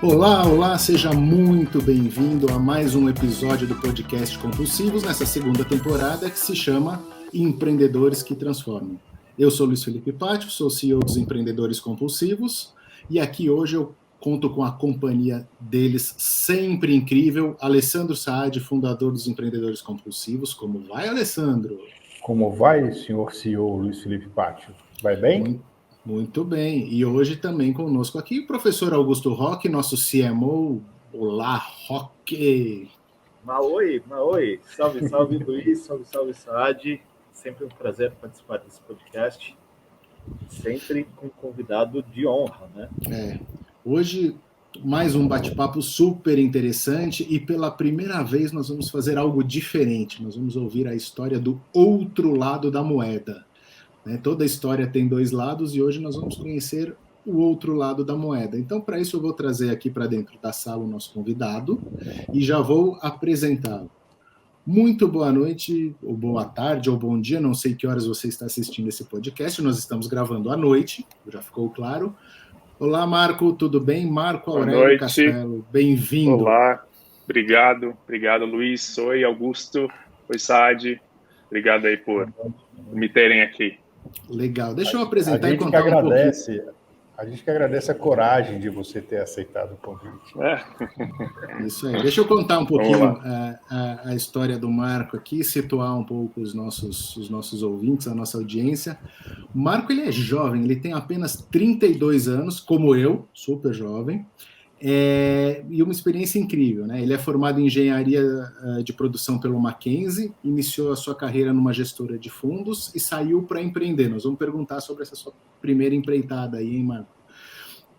Olá, olá, seja muito bem-vindo a mais um episódio do podcast Compulsivos, nessa segunda temporada que se chama Empreendedores que Transformam. Eu sou Luiz Felipe Pátio, sou CEO dos Empreendedores Compulsivos e aqui hoje eu conto com a companhia deles sempre incrível, Alessandro Saad, fundador dos Empreendedores Compulsivos. Como vai, Alessandro? Como vai, senhor CEO Luiz Felipe Pátio? Vai bem? Muito bem. E hoje também conosco aqui o professor Augusto Roque, nosso CMO. Olá, Roque! Maoi. Salve, salve, Luiz. Salve, Saad. Sempre um prazer participar desse podcast. Sempre com convidado de honra, né? Hoje, mais um bate-papo super interessante e pela primeira vez nós vamos fazer algo diferente. Nós vamos ouvir a história do outro lado da moeda. Toda história tem dois lados e hoje nós vamos conhecer o outro lado da moeda. Então, para isso, eu vou trazer aqui para dentro da sala o nosso convidado e já vou apresentá-lo. Muito boa noite, ou boa tarde, ou bom dia, não sei que horas você está assistindo esse podcast, nós estamos gravando à noite, já ficou claro. Olá, Marco, tudo bem? Marco Aurélio Castelo, bem-vindo. Olá, obrigado, Luiz. Oi, Augusto. Oi, Saad. Obrigado aí por me terem aqui. Legal, deixa eu apresentar e contar um pouquinho. A gente que agradece a coragem de você ter aceitado o convite. Isso aí. Deixa eu contar um pouquinho a história do Marco aqui, situar um pouco os nossos ouvintes, a nossa audiência. O Marco, ele é jovem, ele tem apenas 32 anos, como eu, super jovem, e uma experiência incrível, né? Ele é formado em engenharia de produção pelo Mackenzie, iniciou a sua carreira numa gestora de fundos e saiu para empreender. Nós vamos perguntar sobre essa sua primeira empreitada aí, hein, Marco?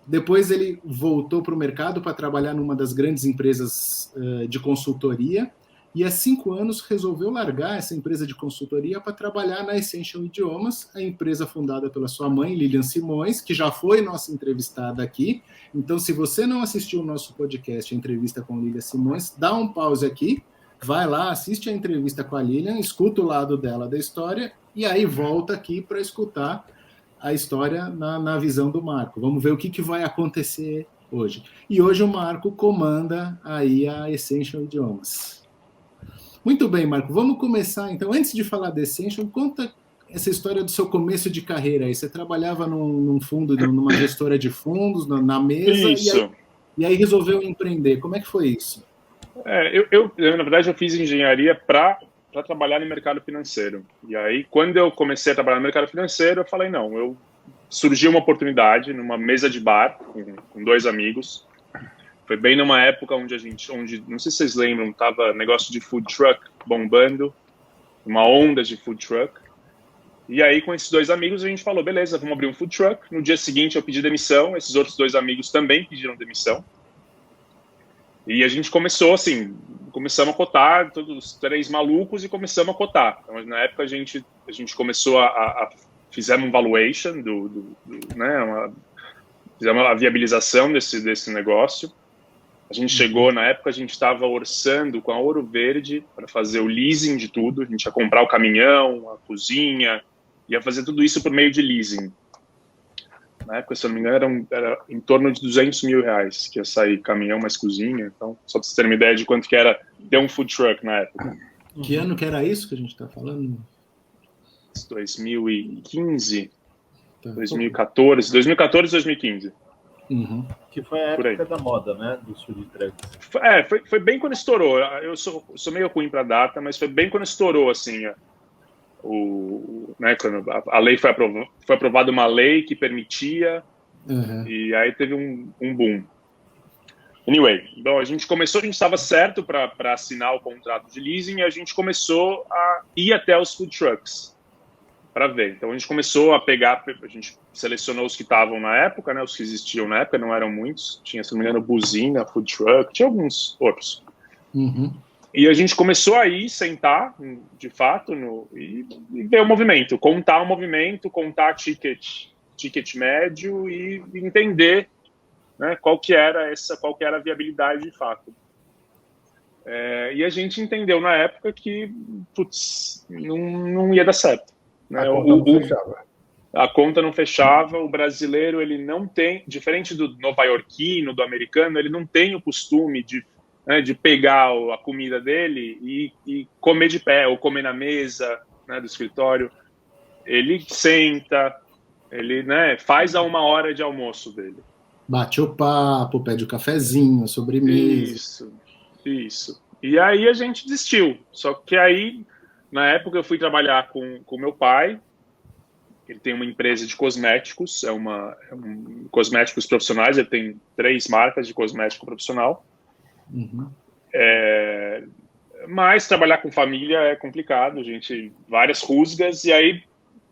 Depois ele voltou para o mercado para trabalhar numa das grandes empresas de consultoria e há 5 anos resolveu largar essa empresa de consultoria para trabalhar na Essential Idiomas, a empresa fundada pela sua mãe, Lilian Simões, que já foi nossa entrevistada aqui. Então, se você não assistiu o nosso podcast, a entrevista com Lilian Simões, dá um pause aqui, vai lá, assiste a entrevista com a Lilian, escuta o lado dela da história e aí volta aqui para escutar a história na visão do Marco. Vamos ver o que vai acontecer hoje. E hoje o Marco comanda aí a Essential Idiomas. Muito bem, Marco, vamos começar então. Antes de falar da Essential, conta essa história do seu começo de carreira aí. Você trabalhava num fundo, numa gestora de fundos, na mesa, isso. E aí resolveu empreender. Como é que foi isso? Eu na verdade, eu fiz engenharia para trabalhar no mercado financeiro. E aí, quando eu comecei a trabalhar no mercado financeiro, eu falei, surgiu uma oportunidade numa mesa de bar com 2 amigos. Foi bem numa época onde não sei se vocês lembram, tava negócio de food truck bombando, uma onda de food truck. E aí, com esses 2 amigos, a gente falou, beleza, vamos abrir um food truck. No dia seguinte, eu pedi demissão, esses outros 2 amigos também pediram demissão. E a gente começamos a cotar, todos os 3 malucos, e começamos a cotar. Então, na época, a gente começou fizemos um valuation, fizemos a viabilização desse negócio. A gente chegou, na época, a gente estava orçando com a Ouro Verde para fazer o leasing de tudo. A gente ia comprar o caminhão, a cozinha, ia fazer tudo isso por meio de leasing. Na época, se eu não me engano, era em torno de R$200 mil que ia sair caminhão mais cozinha. Então, só para vocês terem uma ideia de quanto que era ter um food truck na época. Que ano que era isso que a gente está falando? 2015, 2014, 2015. Uhum. Que foi a época da moda, né? Dos food trucks. Foi bem quando estourou. Eu sou meio ruim para data, mas foi bem quando estourou, assim, quando a lei foi aprovada uma lei que permitia, e aí teve um boom. Anyway, então a gente estava certo para assinar o contrato de leasing e a gente começou a ir até os food trucks para ver. Então a gente começou a a gente selecionou os que estavam na época, né, os que existiam na época, não eram muitos, tinha, se não me engano, Buzina, food truck, tinha alguns outros. Uhum. E a gente começou a sentar, de fato, e ver o movimento, contar o movimento, contar ticket médio e entender, né, qual que era a viabilidade de fato. E a gente entendeu na época que, não ia dar certo. Né? A conta não fechava. a conta não fechava. O brasileiro, ele não tem, diferente do nova-iorquino, do americano, ele não tem o costume de pegar a comida dele e comer de pé, ou comer na mesa, né, do escritório. Ele senta, ele, né, faz a 1 hora de almoço dele. Bate o papo, pede o cafezinho, sobremesa. Isso. E aí a gente desistiu. Só que aí, na época, eu fui trabalhar com meu pai. Ele tem uma empresa de cosméticos, cosméticos profissionais. Ele tem 3 marcas de cosmético profissional. Uhum. Mas trabalhar com família é complicado, várias rusgas, e aí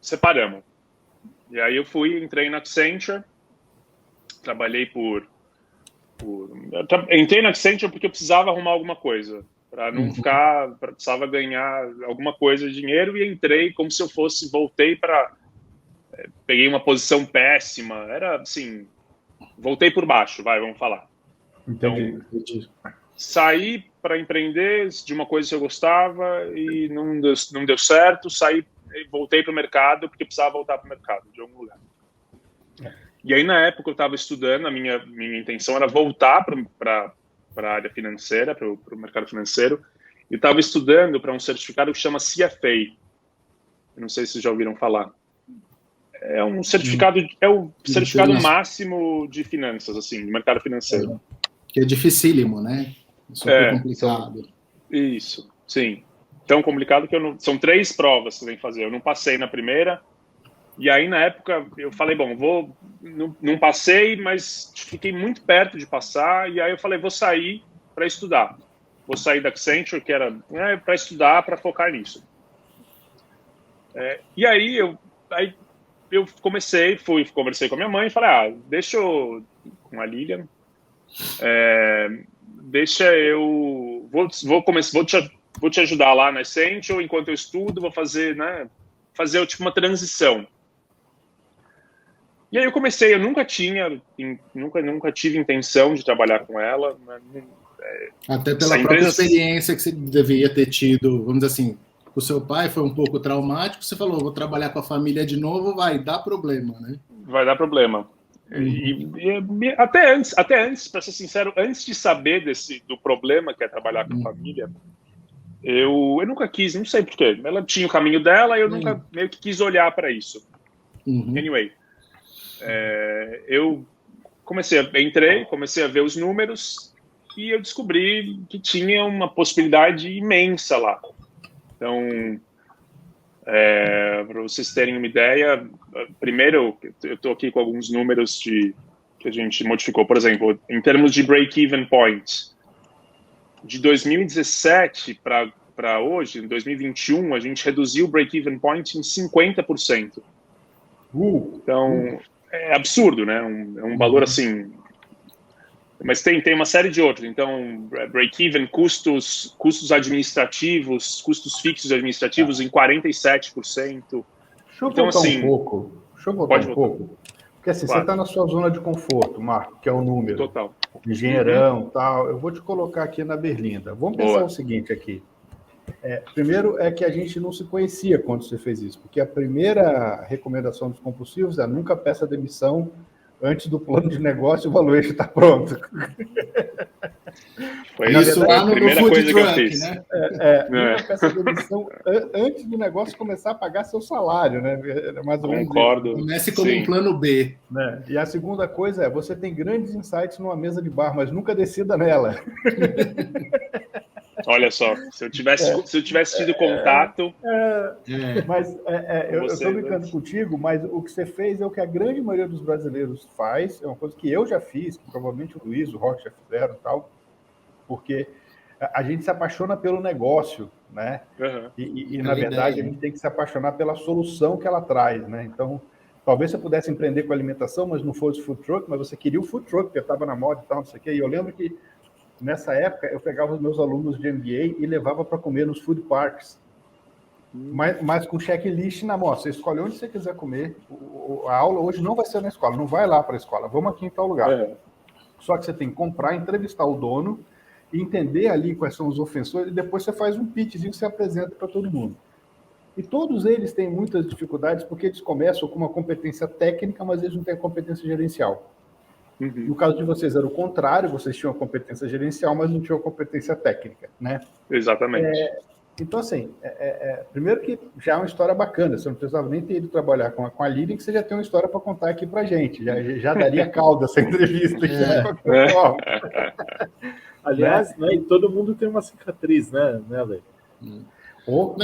separamos. E aí eu entrei na Accenture, trabalhei entrei na Accenture porque eu precisava arrumar alguma coisa, para não ficar, precisava ganhar alguma coisa de dinheiro, e entrei como se eu voltei peguei uma posição péssima, era assim, voltei por baixo, vamos falar. Entendi. Saí para empreender de uma coisa que eu gostava e não deu certo, voltei para o mercado porque precisava voltar para o mercado de algum lugar. E aí, na época, eu estava estudando, a minha intenção era voltar para a área financeira, para o mercado financeiro, e estava estudando para um certificado que chama CFA. Eu não sei se vocês já ouviram falar. É um certificado, o certificado máximo de finanças, assim, de mercado financeiro. Que é dificílimo, né? Super complicado. Isso, sim. Tão complicado que são 3 provas que você tem que fazer. Eu não passei na primeira. E aí, na época, eu falei, não passei, mas fiquei muito perto de passar. E aí eu falei, vou sair para estudar. Vou sair da Accenture, que era para estudar, para focar nisso. E aí eu conversei com a minha mãe e falei, deixa eu, com a Lilian, deixa eu, vou te ajudar lá na Accenture, enquanto eu estudo, vou fazer tipo uma transição. E aí eu comecei, eu nunca tive intenção de trabalhar com ela. Até pela própria experiência que você deveria ter tido, vamos dizer assim, com o seu pai foi um pouco traumático, você falou, vou trabalhar com a família de novo, vai dar problema, né? Vai dar problema. E até antes, para ser sincero, antes de saber do problema que é trabalhar com a família, eu nunca quis, não sei porquê. Ela tinha o caminho dela e eu nunca meio que quis olhar para isso. Anyway, eu comecei a ver os números e eu descobri que tinha uma possibilidade imensa lá. Então, para vocês terem uma ideia, primeiro, eu estou aqui com alguns números que a gente modificou. Por exemplo, em termos de break-even point, de 2017 para hoje, em 2021, a gente reduziu o break-even point em 50%. Então, é absurdo, né? É um valor assim... Mas tem uma série de outros. Então, break-even, custos administrativos, custos fixos administrativos em 47%. Deixa eu voltar um pouco. Porque assim, você está na sua zona de conforto, Marco, que é o número. Total. Engenheirão, tal. Eu vou te colocar aqui na berlinda. Vamos pensar o seguinte aqui. Primeiro é que a gente não se conhecia quando você fez isso, porque a primeira recomendação dos compulsivos é nunca peça demissão antes do plano de negócio, o valuation está pronto. Foi isso lá no food truck, né? Nunca peça demissão antes do negócio começar a pagar seu salário, né? Mais ou menos. Concordo. Comece como um plano B. Né? E a segunda coisa você tem grandes insights numa mesa de bar, mas nunca decida nela. Olha só, se eu tivesse tido contato... Mas eu estou brincando contigo, mas o que você fez é o que a grande maioria dos brasileiros faz, é uma coisa que eu já fiz, que provavelmente o Luiz, o Rock já fizeram e tal, porque a gente se apaixona pelo negócio, né? E na verdade, a gente tem que se apaixonar pela solução que ela traz, né? Então, talvez você pudesse empreender com alimentação, mas não fosse food truck, mas você queria o food truck, porque estava na moda e tal, não sei o quê. E eu lembro que nessa época, eu pegava os meus alunos de MBA e levava para comer nos food parks. Mas com checklist na mão. Você escolhe onde você quiser comer. A aula hoje não vai ser na escola. Não vai lá para a escola. Vamos aqui em tal lugar. Só que você tem que comprar, entrevistar o dono, entender ali quais são os ofensores, e depois você faz um pitchzinho que você apresenta para todo mundo. E todos eles têm muitas dificuldades porque eles começam com uma competência técnica, mas eles não têm a competência gerencial. No caso de vocês era o contrário, vocês tinham a competência gerencial, mas não tinham a competência técnica, né? Exatamente. Então, assim, primeiro que já é uma história bacana, você não precisava nem ter ido trabalhar com a Lilian, que você já tem uma história para contar aqui para a gente, já daria caldo essa entrevista aqui de qualquer forma. Aliás, né, todo mundo tem uma cicatriz, né, Lê?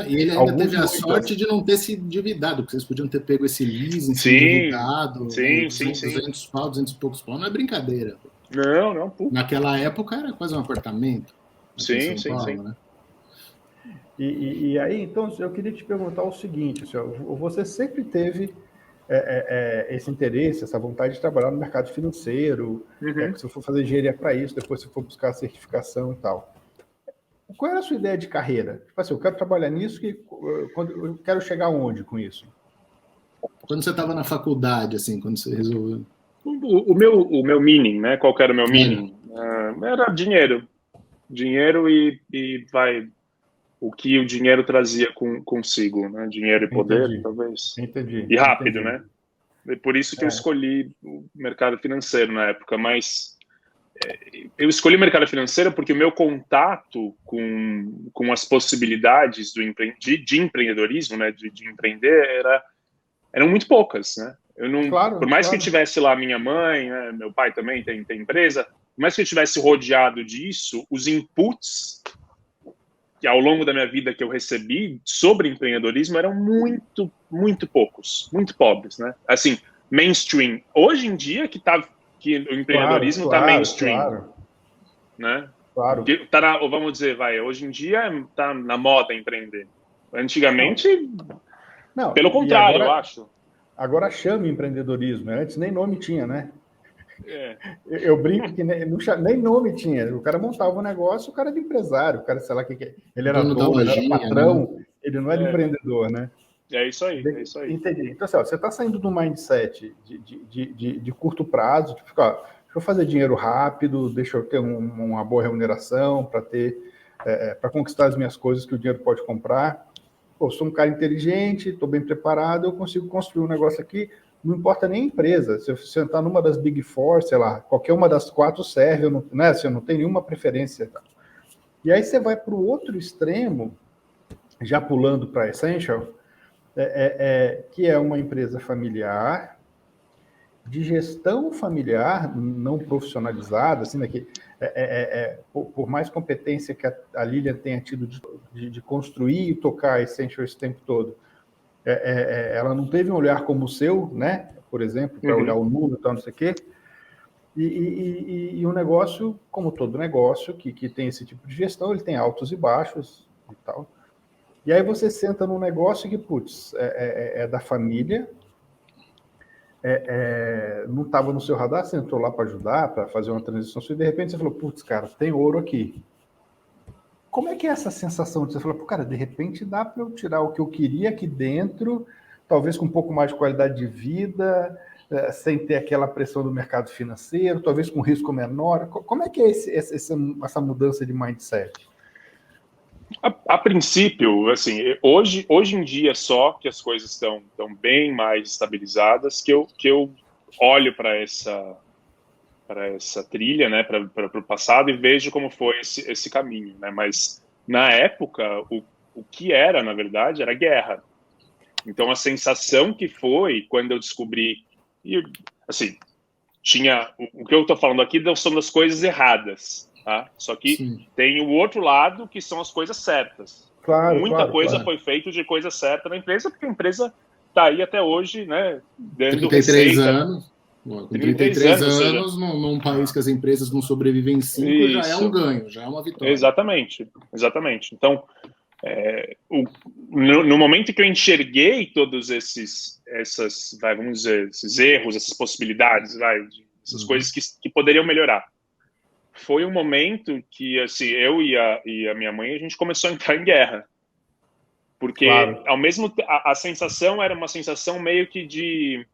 E ele ainda teve a sorte de não ter se endividado, porque vocês podiam ter pego esse leasing, se endividado, sim. 200 pau, 200 e poucos pau, não é brincadeira. Não. Naquela época era quase um apartamento. Sim. Né? E aí, então, eu queria te perguntar o seguinte, senhor, você sempre teve esse interesse, essa vontade de trabalhar no mercado financeiro, que você for fazer engenharia para isso, depois você for buscar a certificação e tal. Qual era a sua ideia de carreira? Tipo assim, eu quero trabalhar nisso, eu quero chegar aonde com isso? Quando você estava na faculdade, assim, quando você resolveu? O meu meaning, né? Qual que era o meu meaning? Era dinheiro. Dinheiro e o que o dinheiro trazia consigo, né? Dinheiro e poder, talvez. Entendi. E rápido, né? É por isso que eu escolhi o mercado financeiro na época, mas eu escolhi o mercado financeiro porque o meu contato com as possibilidades de empreendedorismo, né, de empreender, eram muito poucas, né? Eu não, por mais que eu tivesse lá minha mãe, né, meu pai também tem empresa, por mais que eu tivesse rodeado disso, os inputs que ao longo da minha vida que eu recebi sobre empreendedorismo eram muito, muito poucos, muito pobres, né? Assim, mainstream. Hoje em dia que o empreendedorismo está mainstream, né? Claro. Vamos dizer, hoje em dia está na moda empreender. Antigamente, pelo contrário, agora, eu acho. Agora chama empreendedorismo, né? Antes nem nome tinha, né? Eu brinco que nem nome tinha. O cara montava um negócio, o cara era empresário, o cara, sei lá o que ele era dono, ele era patrão, né? Ele não era empreendedor, né? É isso aí. Entendi. Então, assim, você está saindo do mindset de curto prazo, de ficar, deixa eu fazer dinheiro rápido, deixa eu ter uma boa remuneração para conquistar as minhas coisas que o dinheiro pode comprar. Pô, sou um cara inteligente, estou bem preparado, eu consigo construir um negócio aqui, não importa nem a empresa. Se eu sentar numa das Big Four, sei lá, qualquer uma das 4 serve, eu não tenho nenhuma preferência. E aí você vai para o outro extremo, já pulando para a Essential, que é uma empresa familiar, de gestão familiar, não profissionalizada, assim, né, que por mais competência que a Lilian tenha tido de construir e tocar a Essential esse tempo todo, ela não teve um olhar como o seu, né? Por exemplo, para olhar o número e tal, não sei o quê. E um negócio, como todo negócio, que tem esse tipo de gestão, ele tem altos e baixos e tal. E aí você senta num negócio que, putz, é da família, não estava no seu radar, você entrou lá para ajudar, para fazer uma transição, e de repente você falou, putz, cara, tem ouro aqui. Como é que é essa sensação de você falar, pô, cara, de repente dá para eu tirar o que eu queria aqui dentro, talvez com um pouco mais de qualidade de vida, sem ter aquela pressão do mercado financeiro, talvez com risco menor. Como é que é essa mudança de mindset? A princípio, assim, hoje em dia só que as coisas estão bem mais estabilizadas, que eu olho para essa trilha, né, para o passado e vejo como foi esse caminho, né? Mas na época o que era, na verdade, era guerra. Então a sensação que foi quando eu descobri, e assim, tinha o que eu estou falando aqui são das coisas erradas, tá? Só que tem o outro lado que são as coisas certas. Muita coisa foi feita de coisa certa na empresa, porque a empresa está aí até hoje, né, dando 33 receita. anos. Com 33 anos, num país que as empresas não sobrevivem em 5, já é um ganho, já é uma vitória. Exatamente. Então, no momento que eu enxerguei todos esses erros, essas possibilidades, essas coisas que poderiam melhorar, foi um momento que, assim, eu e a minha mãe, a gente começou a entrar em guerra. Porque, ao mesmo tempo, a sensação era uma sensação meio que de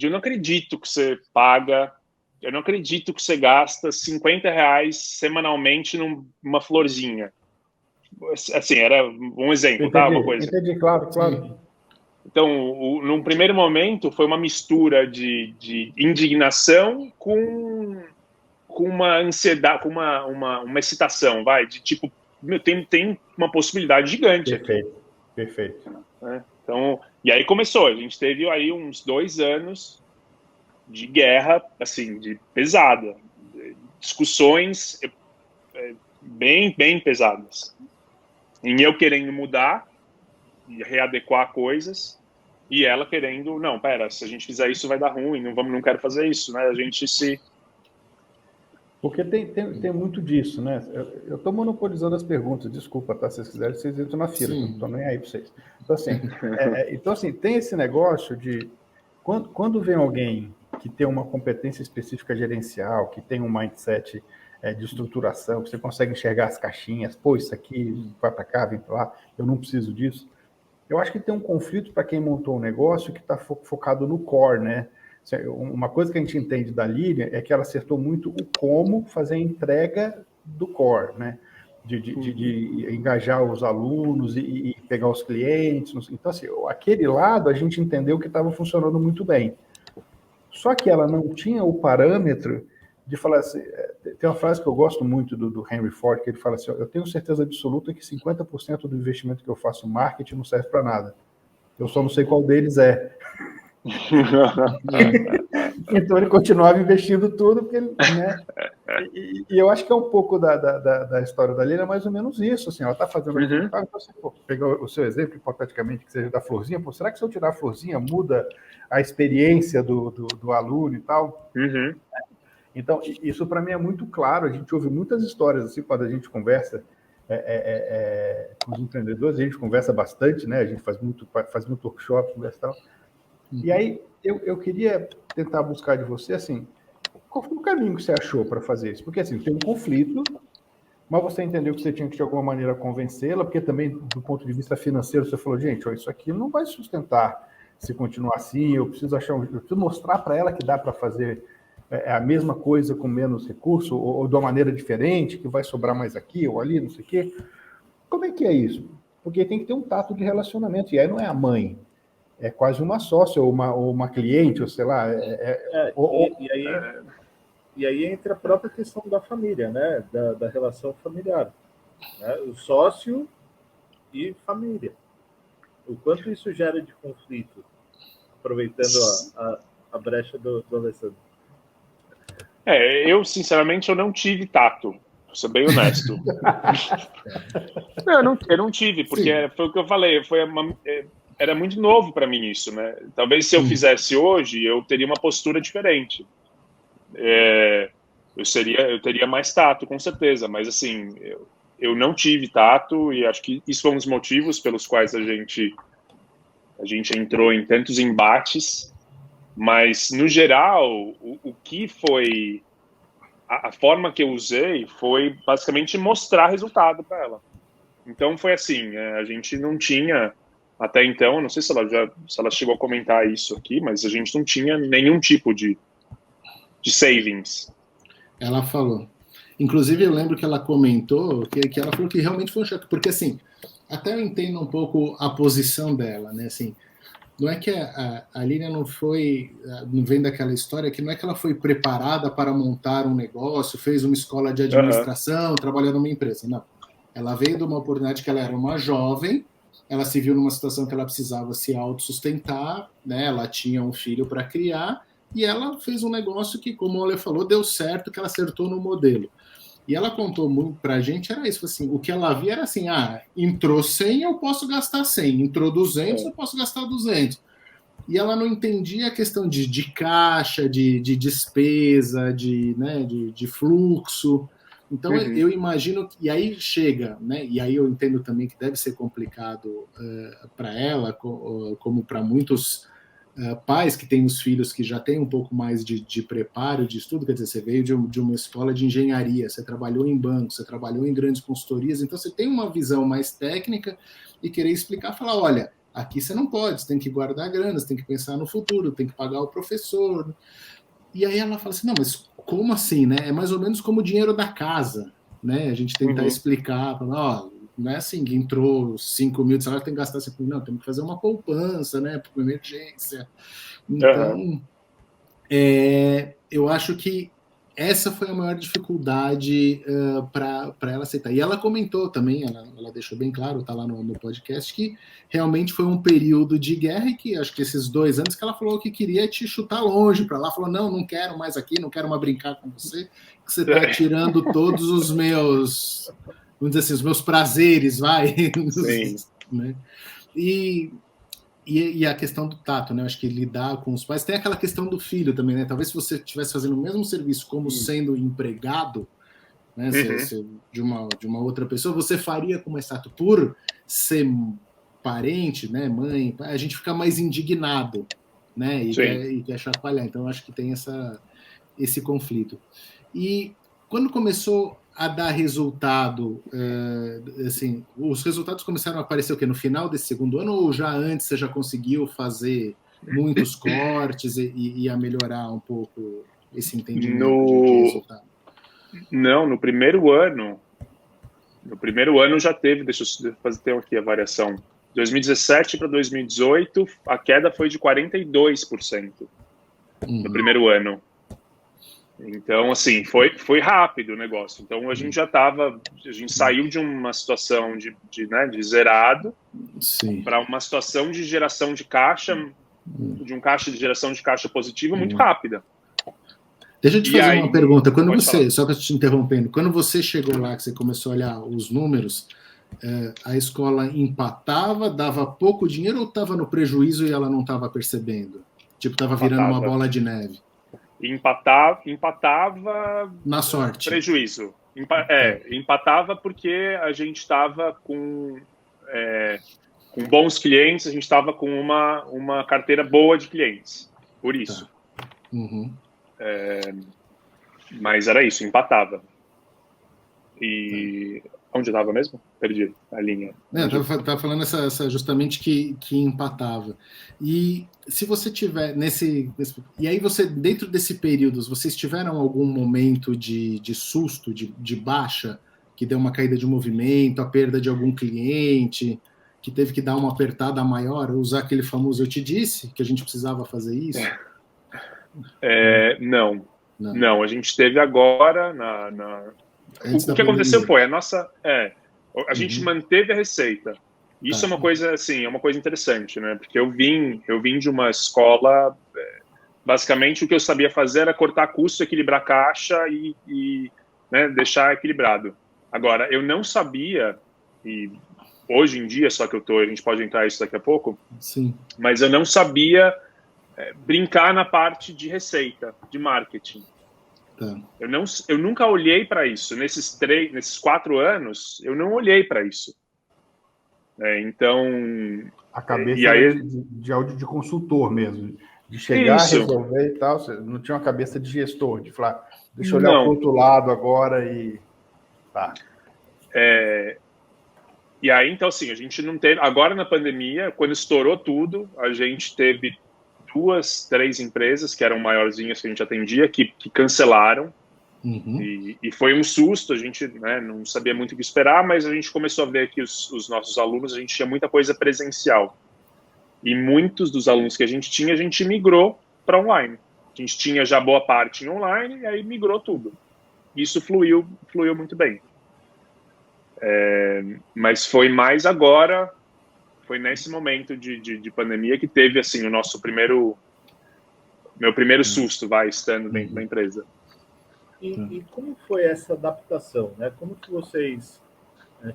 eu não acredito que você paga, eu não acredito que você gasta R$50 semanalmente numa florzinha. assim, era um exemplo, entendi, tá? Uma coisa. Entendi, claro. Então, num primeiro momento, foi uma mistura de indignação com uma ansiedade, com uma excitação, vai, de tipo, tem uma possibilidade gigante. Perfeito. Então, e aí começou, a gente teve aí uns 2 anos de guerra, assim, de pesada, discussões bem pesadas. Em eu querendo mudar e readequar coisas, e ela querendo, não, pera, se a gente fizer isso vai dar ruim, não quero fazer isso, né? A gente se... Porque tem muito disso, né? Eu estou monopolizando as perguntas, desculpa, tá? Se vocês quiserem, vocês entram na fila, não estou nem aí para vocês. Então, assim, tem esse negócio de... Quando vem alguém que tem uma competência específica gerencial, que tem um mindset de estruturação, que você consegue enxergar as caixinhas, pô, isso aqui vai para cá, vem para lá, eu não preciso disso. Eu acho que tem um conflito para quem montou um negócio que está focado no core, né? Uma coisa que a gente entende da Lilian é que ela acertou muito o como fazer a entrega do core, né? De engajar os alunos e pegar os clientes. Então, assim, aquele lado a gente entendeu que estava funcionando muito bem. Só que ela não tinha o parâmetro de falar assim... Tem uma frase que eu gosto muito do Henry Ford, que ele fala assim, eu tenho certeza absoluta que 50% do investimento que eu faço em marketing não serve para nada. Eu só não sei qual deles é. Então ele continuava investindo tudo, porque ele, né? E eu acho que é um pouco da história da Lilian, mais ou menos isso, assim, ela está fazendo então você pegar o seu exemplo, hipoteticamente, que seja da florzinha, pô, será que se eu tirar a florzinha muda a experiência do aluno e tal? Então, isso para mim é muito claro, a gente ouve muitas histórias, assim, quando a gente conversa com os empreendedores, a gente conversa bastante, né, a gente faz muito workshop, conversa e tal. E aí, eu queria tentar buscar de você, assim, qual foi o caminho que você achou para fazer isso? Porque, assim, tem um conflito, mas você entendeu que você tinha que, de alguma maneira, convencê-la, porque também, do ponto de vista financeiro, você falou, gente, ó, isso aqui não vai sustentar se continuar assim, eu preciso mostrar para ela que dá para fazer a mesma coisa com menos recurso, ou de uma maneira diferente, que vai sobrar mais aqui ou ali, não sei o quê. Como é que é isso? Porque tem que ter um tato de relacionamento, e aí não é a mãe, é quase uma sócia ou uma cliente, ou sei lá. E aí entra a própria questão da família, né? Da relação familiar. Né? O sócio e família. O quanto isso gera de conflito, aproveitando a brecha do Alessandro. Sinceramente, eu não tive tato, vou ser bem honesto. Eu não tive, porque foi o que eu falei, era muito novo para mim isso, né? Talvez se eu fizesse hoje, eu teria uma postura diferente. Eu teria mais tato, com certeza, mas assim, eu não tive tato e acho que isso foi um dos motivos pelos quais a gente entrou em tantos embates. Mas, no geral, o que foi... A forma que eu usei foi, basicamente, mostrar resultado para ela. Então, foi assim, a gente não tinha, até então, não sei se ela chegou a comentar isso aqui, mas a gente não tinha nenhum tipo de savings. Ela falou. Inclusive, eu lembro que ela comentou que ela falou que realmente foi um choque, porque, assim, até eu entendo um pouco a posição dela, né, assim... Não é que a Lilian não vem daquela história que não é que ela foi preparada para montar um negócio, fez uma escola de administração, trabalhou numa empresa. Não. Ela veio de uma oportunidade que ela era uma jovem, ela se viu numa situação que ela precisava se autossustentar, né? Ela tinha um filho para criar, e ela fez um negócio que, como o Ale falou, deu certo, que ela acertou no modelo. E ela contou muito para a gente, era isso, assim, o que ela via era assim, entrou 100, eu posso gastar 100, entrou 200, eu posso gastar 200. E ela não entendia a questão de caixa, de despesa, de fluxo. Então, eu imagino, e aí chega, né, e aí eu entendo também que deve ser complicado para ela, como para muitos pais que têm os filhos que já têm um pouco mais de preparo, de estudo, quer dizer, você veio de uma escola de engenharia, você trabalhou em bancos, você trabalhou em grandes consultorias, então você tem uma visão mais técnica e querer explicar, falar, olha, aqui você não pode, você tem que guardar grana, você tem que pensar no futuro, tem que pagar o professor. E aí ela fala assim, não, mas como assim, né? É mais ou menos como o dinheiro da casa, né? A gente tentar explicar, falar, não é assim, que entrou 5 mil de salário, tem que gastar 5 mil, não, tem que fazer uma poupança, né, para uma emergência. Então, eu acho que essa foi a maior dificuldade para ela aceitar. E ela comentou também, ela deixou bem claro, está lá no podcast, que realmente foi um período de guerra e que acho que esses 2 anos que ela falou que queria te chutar longe para lá, falou, não quero mais aqui, não quero mais brincar com você, que você está tirando todos os meus, vamos dizer assim, os meus prazeres, vai. Sim. Né? E a questão do tato, né? Acho que lidar com os pais. Tem aquela questão do filho também, né? Talvez se você estivesse fazendo o mesmo serviço como sendo empregado, né? De uma outra pessoa, você faria com mais tato. Por ser parente, né? Mãe, a gente fica mais indignado, né? E quer chacoalhar. Então, acho que tem esse conflito. E quando começou a dar resultado, assim, os resultados começaram a aparecer o quê? No final desse 2º ano ou já antes você já conseguiu fazer muitos cortes e a melhorar um pouco esse entendimento de resultado? Não, no primeiro ano já teve, deixa eu fazer aqui a variação, 2017 para 2018, a queda foi de 42% no primeiro ano. Então, assim, foi rápido o negócio. Então, a gente saiu de uma situação de zerado para uma situação de geração de caixa, de um caixa de geração de caixa positiva muito rápida. Deixa eu te fazer uma pergunta. Quando você, só para te interrompendo, quando você chegou lá, que você começou a olhar os números, a escola empatava, dava pouco dinheiro ou estava no prejuízo e ela não estava percebendo? Tipo, estava virando uma bola de neve? Empatava na sorte. Prejuízo. Empatava porque a gente estava com bons clientes, a gente estava com uma carteira boa de clientes. Por isso. Tá. Uhum. Mas era isso, empatava. E onde eu estava mesmo? Perdi a linha. Estava falando justamente que empatava. E se você tiver e aí você, dentro desse período, vocês tiveram algum momento de susto, de baixa, que deu uma caída de movimento, a perda de algum cliente, que teve que dar uma apertada maior, usar aquele famoso eu te disse, que a gente precisava fazer isso? Não, a gente teve agora o que aconteceu foi a gente manteve a receita. Isso é uma coisa assim, é uma coisa interessante, né? Porque eu vim de uma escola, basicamente o que eu sabia fazer era cortar custo, equilibrar caixa e né, deixar equilibrado. Agora, eu não sabia, e hoje em dia só que a gente pode entrar nisso daqui a pouco, sim, mas eu não sabia brincar na parte de receita, de marketing. Tá. Eu nunca olhei para isso. Nesses 4 anos, eu não olhei para isso. Então... A cabeça de consultor mesmo. De chegar a resolver e tal. Você não tinha uma cabeça de gestor, de falar, deixa eu olhar para o outro lado agora e... Tá. E aí, então, assim, a gente não teve... Agora, na pandemia, quando estourou tudo, a gente teve 2, 3 empresas que eram maiorzinhas que a gente atendia, que cancelaram. Uhum. E foi um susto, a gente não sabia muito o que esperar, mas a gente começou a ver que os nossos alunos, a gente tinha muita coisa presencial. E muitos dos alunos que a gente migrou para online. A gente tinha já boa parte em online, e aí migrou tudo. Isso fluiu muito bem. Mas foi mais agora... Foi nesse momento de pandemia que teve, assim, meu primeiro susto, estando dentro da empresa. E como foi essa adaptação, né? Como que vocês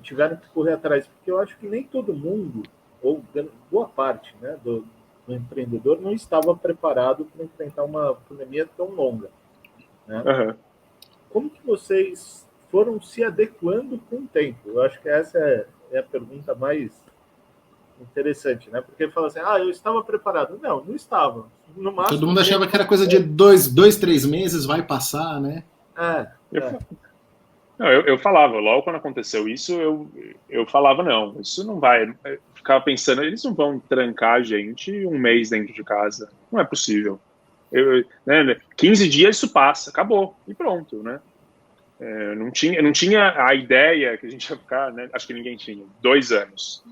tiveram que correr atrás? Porque eu acho que nem todo mundo, ou boa parte, né, do empreendedor não estava preparado para enfrentar uma pandemia tão longa, né? Uhum. Como que vocês foram se adequando com o tempo? Eu acho que essa é a pergunta mais interessante, né? Porque fala assim, eu estava preparado. Não estava. No máximo, todo mundo achava que era coisa de 2, 3 meses, vai passar, né? Eu falava, logo quando aconteceu isso, eu falava, não, isso não vai... Eu ficava pensando, eles não vão trancar a gente 1 mês dentro de casa. Não é possível. 15 dias isso passa, acabou, e pronto, né? Não tinha a ideia que a gente ia ficar, né? Acho que ninguém tinha, 2 anos.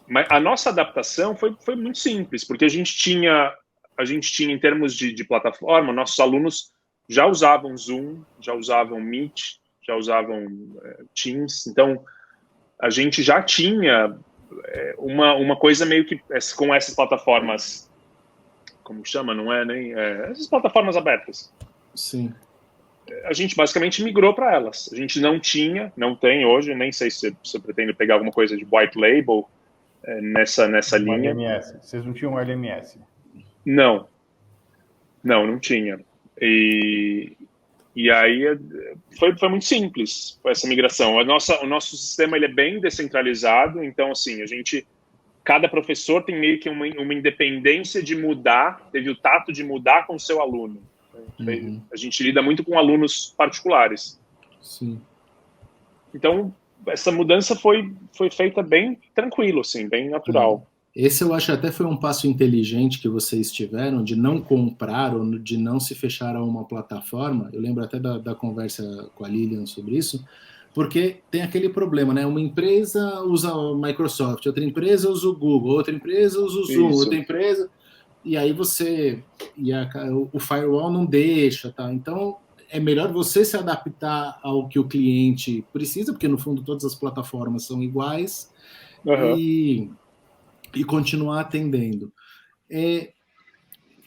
Mas a nossa adaptação foi muito simples, porque a gente tinha em termos de plataforma, nossos alunos já usavam Zoom, já usavam Meet, já usavam Teams, então a gente já tinha uma coisa meio que com essas plataformas, como chama, não é nem essas plataformas abertas. Sim. A gente basicamente migrou para elas. A gente não tem hoje, nem sei se eu pretendo pegar alguma coisa de white label nessa linha. LMS. Vocês não tinham LMS? Não tinha. E aí foi muito simples essa migração. O nosso sistema ele é bem descentralizado, então assim, cada professor tem meio que uma independência de mudar, teve o tato de mudar com o seu aluno. A gente lida muito com alunos particulares. Sim. Então, essa mudança foi feita bem tranquilo, assim, bem natural. Esse eu acho até foi um passo inteligente que vocês tiveram, de não comprar ou de não se fechar a uma plataforma. Eu lembro até da conversa com a Lilian sobre isso, porque tem aquele problema, né? Uma empresa usa o Microsoft, outra empresa usa o Google, outra empresa usa o Zoom, outra empresa... E aí o firewall não deixa, tá? Então, é melhor você se adaptar ao que o cliente precisa, porque no fundo todas as plataformas são iguais, e continuar atendendo.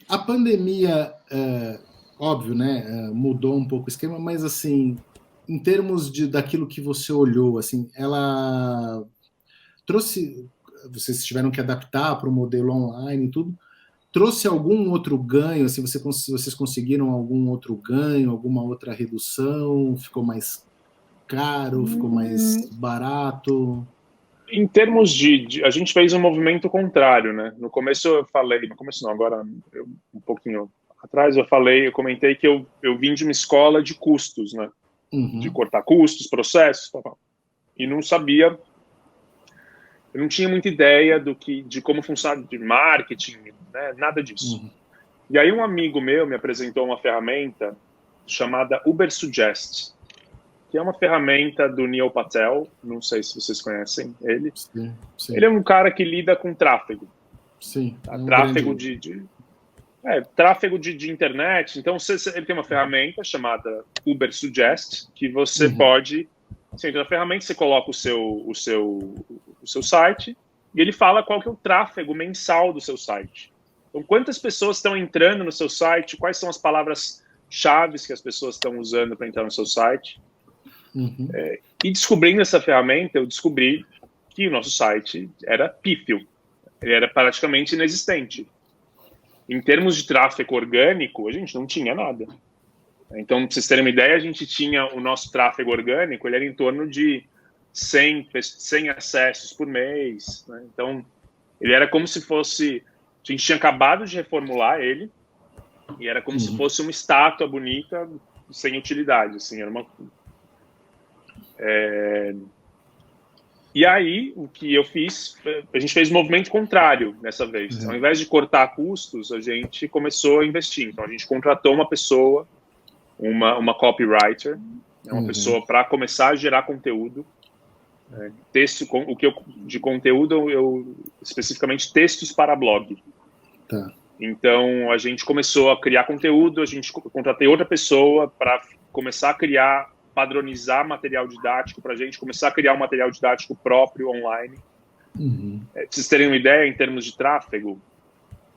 A pandemia, óbvio, né, mudou um pouco o esquema, mas assim, em termos daquilo que você olhou, assim, ela trouxe, vocês tiveram que adaptar para o modelo online e tudo, trouxe algum outro ganho? Assim, vocês conseguiram algum outro ganho, alguma outra redução? Ficou mais caro? Ficou mais barato? Em termos a gente fez um movimento contrário, né? No começo agora um pouquinho atrás eu comentei que eu vim de uma escola de custos, né? De cortar custos, processos, e não sabia, eu não tinha muita ideia de como funciona, de marketing, né? Nada disso. E aí um amigo meu me apresentou uma ferramenta chamada Ubersuggest, que é uma ferramenta do Neil Patel, não sei se vocês conhecem ele. Sim. Ele é um cara que lida com tráfego. Sim. Tá? Tráfego tráfego de internet. Então, ele tem uma ferramenta chamada Ubersuggest, que você pode... Você entra na ferramenta, você coloca o seu site, e ele fala qual que é o tráfego mensal do seu site. Então, quantas pessoas estão entrando no seu site, quais são as palavras-chave que as pessoas estão usando para entrar no seu site. E descobrindo essa ferramenta, eu descobri que o nosso site era pífio. Ele era praticamente inexistente. Em termos de tráfego orgânico, a gente não tinha nada. Então, para vocês terem uma ideia, a gente tinha o nosso tráfego orgânico, ele era em torno de 100 acessos por mês. Né? Então, ele era como se fosse... A gente tinha acabado de reformular ele, e era como se fosse uma estátua bonita, sem utilidade. Assim, era uma... E aí, o que eu fiz, a gente fez um movimento contrário dessa vez. Ao invés de cortar custos, a gente começou a investir. Então, a gente contratou uma pessoa, uma copywriter, uma pessoa para começar a gerar conteúdo. Texto, de conteúdo, especificamente textos para blog. Tá. Então, a gente começou a criar conteúdo, contratei outra pessoa para começar a padronizar material didático para a gente, começar a criar um material didático próprio online. Pra vocês terem uma ideia, em termos de tráfego,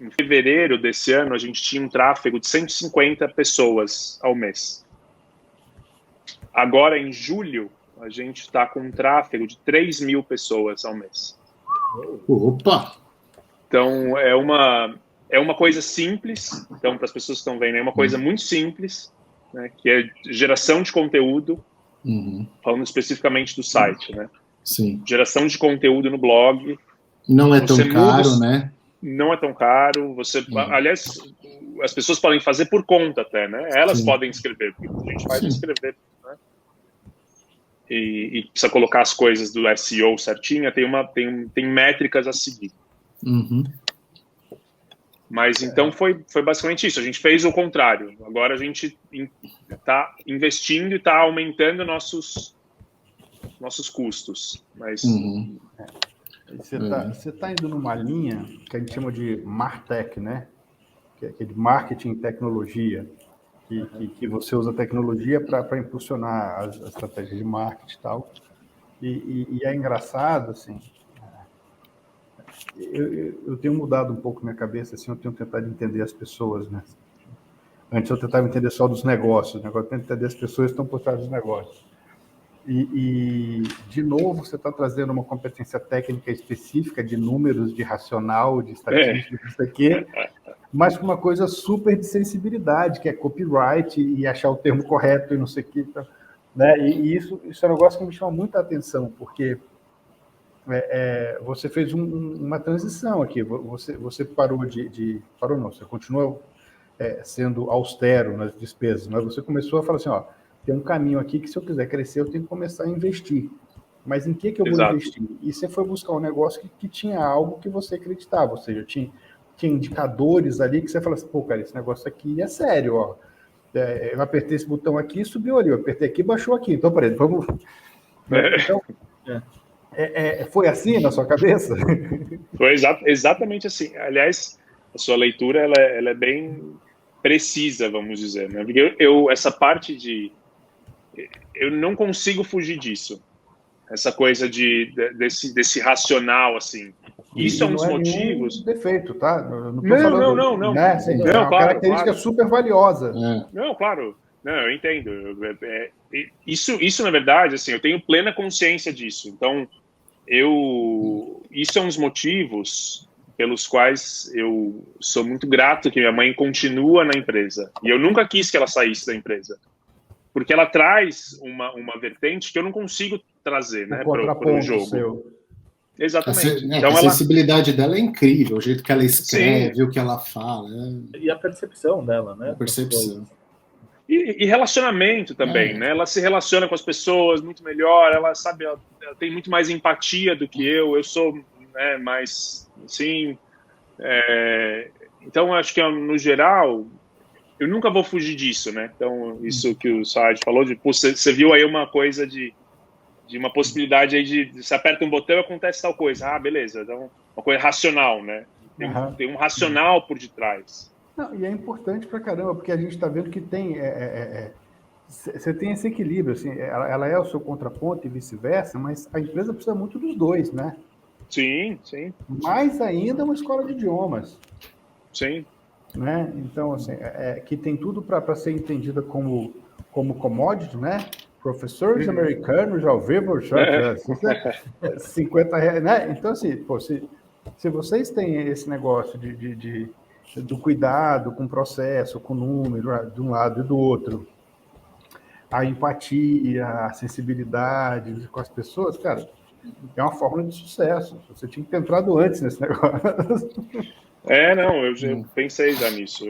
em fevereiro desse ano, a gente tinha um tráfego de 150 pessoas ao mês. Agora, em julho, a gente está com um tráfego de 3.000 pessoas ao mês. Opa! Então, é uma coisa simples. Então, para as pessoas que estão vendo, é uma coisa muito simples, né, que é geração de conteúdo, falando especificamente do site, né? Sim. Geração de conteúdo no blog. Não é tão caro, né? Não é tão caro. Aliás, as pessoas podem fazer por conta até, né? Elas podem escrever, porque a gente vai escrever, né? E precisa colocar as coisas do SEO certinha, tem métricas a seguir. Mas então foi basicamente isso. A gente fez o contrário. Agora a gente está investindo e está aumentando nossos custos. Mas você tá indo numa linha que a gente chama de Martech, né? Que é de marketing e tecnologia, que você usa tecnologia para impulsionar as estratégias de marketing e tal. E é engraçado, assim, eu tenho mudado um pouco minha cabeça, assim, eu tenho tentado entender as pessoas, né? Antes eu tentava entender só dos negócios, agora eu tento entender as pessoas que estão por trás dos negócios. E de novo, você está trazendo uma competência técnica específica de números, de racional, de estatística, isso aqui, mas com uma coisa super de sensibilidade, que é copyright e achar o termo correto e não sei o que, né? E isso é um negócio que me chama muita atenção, porque você fez uma transição aqui, você parou parou não, você continua sendo austero nas despesas, mas você começou a falar assim, ó, tem um caminho aqui que se eu quiser crescer, eu tenho que começar a investir. Mas em que eu vou investir? E você foi buscar um negócio que tinha algo que você acreditava, ou seja, tinha indicadores ali que você fala assim, pô, cara, esse negócio aqui é sério, ó. Eu apertei esse botão aqui, subiu ali, eu apertei aqui, baixou aqui. Então, peraí, vamos... Então, foi assim na sua cabeça? Foi exatamente assim. Aliás, a sua leitura ela é bem precisa, vamos dizer, né? Porque essa parte eu não consigo fugir disso. Essa coisa desse racional, assim. Isso é um dos motivos. Defeito, tá? Não. Né? Assim, é uma característica super valiosa. Não, claro. Não, eu entendo. Isso, na verdade, assim, eu tenho plena consciência disso. Então, isso é um dos motivos pelos quais eu sou muito grato que minha mãe continua na empresa. E eu nunca quis que ela saísse da empresa. Porque ela traz uma vertente que eu não consigo trazer, né, para o jogo. Seu. Exatamente. Então, a sensibilidade dela é incrível, o jeito que ela escreve, sim, o que ela fala. E a percepção dela, né? A percepção. E relacionamento também, né? Ela se relaciona com as pessoas muito melhor, ela sabe, ela tem muito mais empatia do que eu sou, né, mais, assim... Então, acho que, no geral, eu nunca vou fugir disso, né? Então, isso que o Saad falou, você viu aí uma coisa de uma possibilidade aí de você aperta um botão e acontece tal coisa. Ah, beleza. Então, uma coisa racional, né? Tem um racional por detrás. Não, e é importante pra caramba, porque a gente está vendo que tem... Você tem esse equilíbrio, assim, ela é o seu contraponto e vice-versa, mas a empresa precisa muito dos dois, né? Sim, sim. Mais ainda uma escola de idiomas. Sim. Né? Então, assim, que tem tudo para ser entendida como commodity, né? Professores americanos já ouviram 50 reais, né? Então, assim, pô, se vocês têm esse negócio do cuidado com o processo, com o número, de um lado e do outro, a empatia, a sensibilidade com as pessoas, cara, é uma fórmula de sucesso. Você tinha que ter entrado antes nesse negócio. Não, eu pensei já nisso.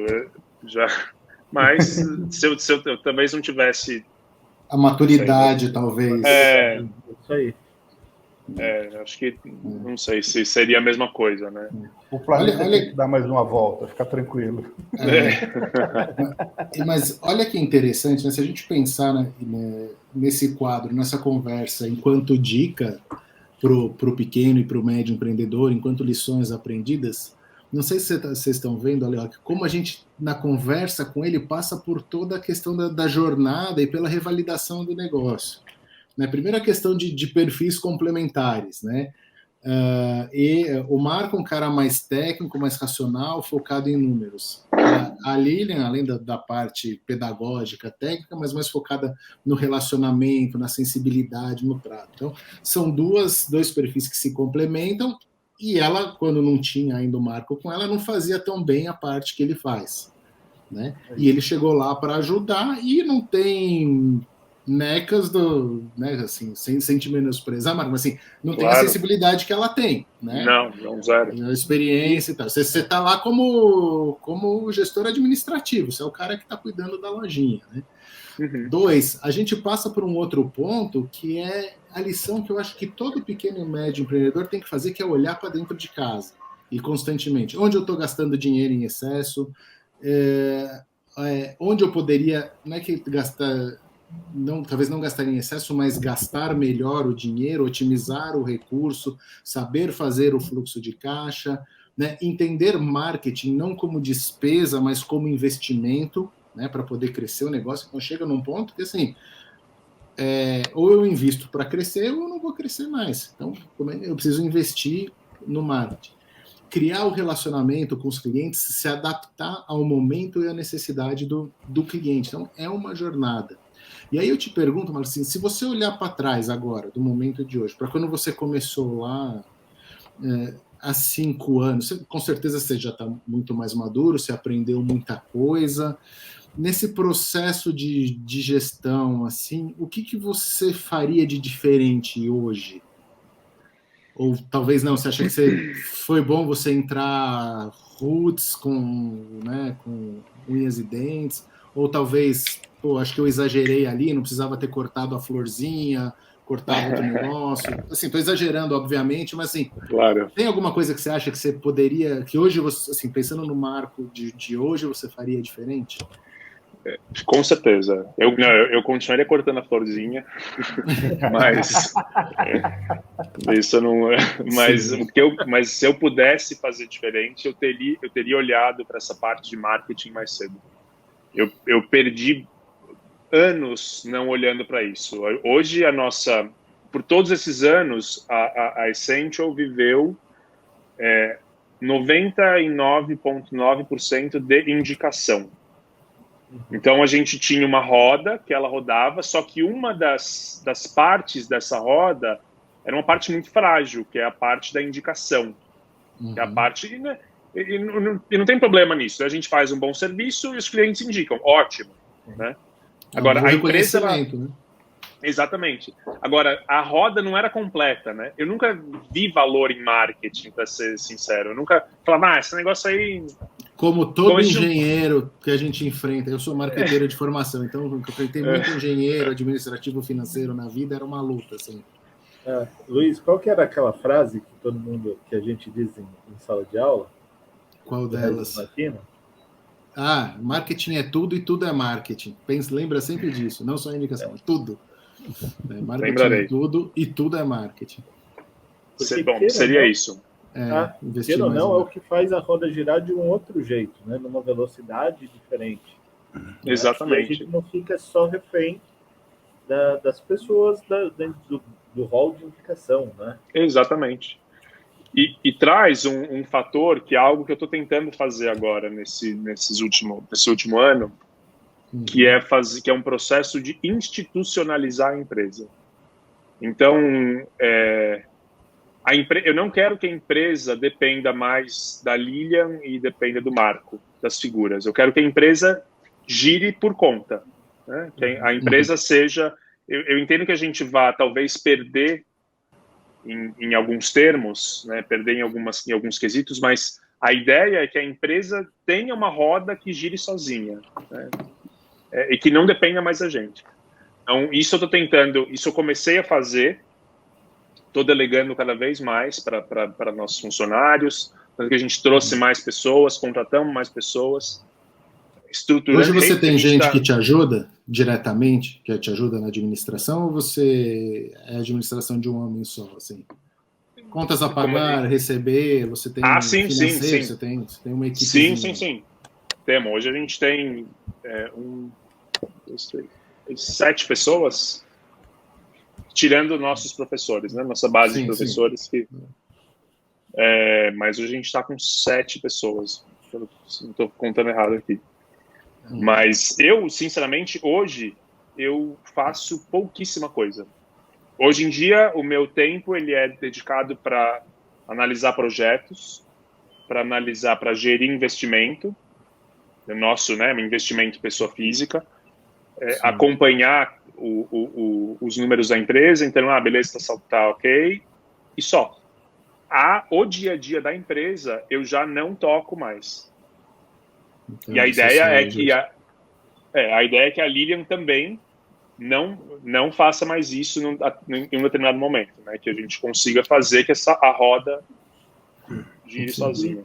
Mas se eu talvez não tivesse... A maturidade, talvez. Isso aí. Acho que não sei se seria a mesma coisa, né? O planeta tem que dar mais uma volta, fica tranquilo. Mas olha que interessante, né? Se a gente pensar nesse quadro, nessa conversa, enquanto dica para o pequeno e para o médio empreendedor, enquanto lições aprendidas, não sei se vocês estão vendo, olha, como a gente, na conversa com ele, passa por toda a questão da jornada e pela revalidação do negócio. Né? Primeiro a questão de perfis complementares, né? E o Marco é um cara mais técnico, mais racional, focado em números. A Lilian, além da parte pedagógica, técnica, mas mais focada no relacionamento, na sensibilidade, no trato. Então, são dois perfis que se complementam, e ela, quando não tinha ainda o Marco com ela, não fazia tão bem a parte que ele faz. Né? E ele chegou lá para ajudar, e não tem... necas né, assim, sem te menosprezar, mas assim, não tem a sensibilidade que ela tem, né? Não, zero. A experiência e tal. Você está lá como gestor administrativo, você é o cara que está cuidando da lojinha, né? Uhum. 2, a gente passa por um outro ponto, que é a lição que eu acho que todo pequeno e médio empreendedor tem que fazer, que é olhar para dentro de casa. e constantemente. Onde eu estou gastando dinheiro em excesso? Onde eu poderia, não é que gastar, talvez não gastar em excesso, mas gastar melhor o dinheiro, otimizar o recurso, saber fazer o fluxo de caixa, né? Entender marketing não como despesa, mas como investimento, né? Para poder crescer o negócio. Então chega num ponto que assim, ou eu invisto para crescer ou eu não vou crescer mais. Então eu preciso investir no marketing. Criar o relacionamento com os clientes, se adaptar ao momento e à necessidade do cliente. Então, é uma jornada. E aí eu te pergunto, Marcinho, se você olhar para trás agora, do momento de hoje, para quando você começou lá há 5 anos, com certeza você já está muito mais maduro, você aprendeu muita coisa. Nesse processo de gestão, assim, o que você faria de diferente hoje? Ou talvez não, você acha que foi bom você entrar roots com unhas e dentes? Ou talvez, acho que eu exagerei ali, não precisava ter cortado a florzinha, cortar outro negócio. Assim, estou exagerando, obviamente, mas assim, claro. Tem alguma coisa que você acha que você poderia, que hoje, você, assim, pensando no marco de hoje, você faria diferente? Com certeza. Eu continuaria cortando a florzinha, mas isso não. Mas se eu pudesse fazer diferente, eu teria olhado para essa parte de marketing mais cedo. Eu perdi anos não olhando para isso. Hoje por todos esses anos, a Essential viveu 99,9% de indicação. Então, a gente tinha uma roda que ela rodava, só que uma das partes dessa roda era uma parte muito frágil, que é a parte da indicação. Que é a parte... Né, e não tem problema nisso. A gente faz um bom serviço e os clientes indicam. Ótimo. Né? Agora, a empresa... Né? Exatamente. Agora, a roda não era completa, né? Eu nunca vi valor em marketing, para ser sincero. Eu nunca falava, esse negócio aí... Como todo engenheiro que a gente enfrenta, eu sou marqueteiro de formação, então eu enfrentei muito engenheiro, administrativo, financeiro na vida, era uma luta, assim. Luiz, qual que era aquela frase que a gente diz em sala de aula? Qual delas? Marketing é tudo e tudo é marketing. Lembra sempre disso, não só a indicação, tudo. Marketing é tudo e tudo é marketing. Bom, seria isso. Queira ou não, é o que faz a roda girar de um outro jeito, né? Numa velocidade diferente. Exatamente. E a gente não fica só refém das pessoas dentro do rol de indicação, né? Exatamente. E traz um fator que é algo que eu estou tentando fazer agora nesse último ano, que é um processo de institucionalizar a empresa. Então, eu não quero que a empresa dependa mais da Lilian e dependa do Marco, das figuras. Eu quero que a empresa gire por conta. Né? Que a empresa seja... Eu entendo que a gente vá, talvez, perder em alguns termos, né? Perder em alguns quesitos, mas a ideia é que a empresa tenha uma roda que gire sozinha, né? E que não dependa mais da gente. Então, isso eu estou tentando, isso eu comecei a fazer, estou delegando cada vez mais para nossos funcionários, tanto que a gente trouxe mais pessoas, contratamos mais pessoas, estruturando... Hoje você tem gente que te ajuda diretamente, que te ajuda na administração, ou você é a administração de um homem só, assim? Contas a pagar, receber, você tem financeiro, você tem uma equipe? Sim. Temos. Hoje a gente tem 7 pessoas, tirando nossos professores, né? Nossa base de professores. Mas hoje a gente está com 7 pessoas. Não estou contando errado aqui. Mas eu, sinceramente, hoje, eu faço pouquíssima coisa. Hoje em dia, o meu tempo ele é dedicado para analisar projetos, para gerir investimento, nosso, né, investimento pessoa física, acompanhar os números da empresa, então, beleza, tá ok, e só. O dia a dia da empresa, eu já não toco mais. Então, e a ideia é que a ideia é que a Lilian também não faça mais isso em um determinado momento, né? Que a gente consiga fazer que a roda gire sozinho.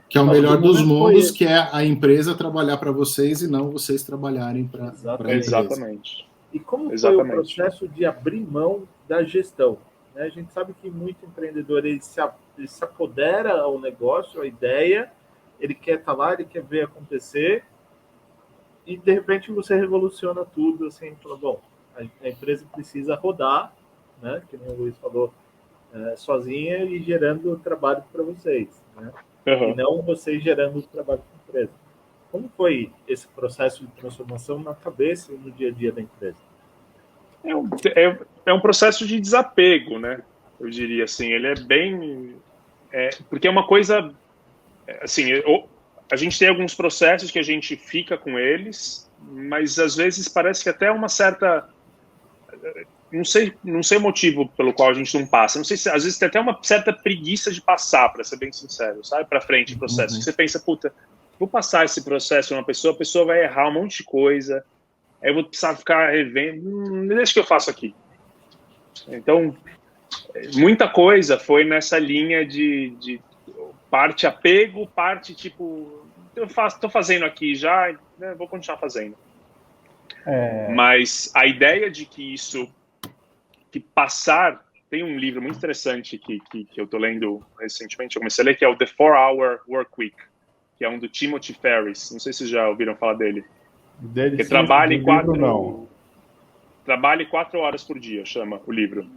Que é o melhor dos mundos, que é a empresa trabalhar para vocês e não vocês trabalharem para a empresa. Exatamente. E como foi o processo de abrir mão da gestão? A gente sabe que muito empreendedor ele se apodera ao negócio, à ideia, ele quer estar lá, ele quer ver acontecer, e de repente você revoluciona tudo, assim, fala, bom, a empresa precisa rodar, né, que nem o Luiz falou, sozinha e gerando trabalho para vocês, né? E não vocês gerando trabalho para a empresa. Como foi esse processo de transformação na cabeça e no dia a dia da empresa? É um processo de desapego, né? Eu diria assim, ele é bem... porque é uma coisa... Assim, a gente tem alguns processos que a gente fica com eles, mas às vezes parece que até uma certa... Não sei o motivo pelo qual a gente não passa. Não sei se às vezes tem até uma certa preguiça de passar, para ser bem sincero, sabe? Para frente o processo. Você pensa, puta, vou passar esse processo a pessoa vai errar um monte de coisa, aí eu vou precisar ficar revendo, deixa que eu faço aqui. Então, muita coisa foi nessa linha de parte apego, parte tipo, tô fazendo aqui já, né, vou continuar fazendo. Mas a ideia de que passar... Tem um livro muito interessante que eu tô lendo recentemente, eu comecei a ler, que é o The 4-Hour Workweek, que é um do Timothy Ferriss. Não sei se vocês já ouviram falar dele. Que trabalhe 4 horas por dia, chama o livro,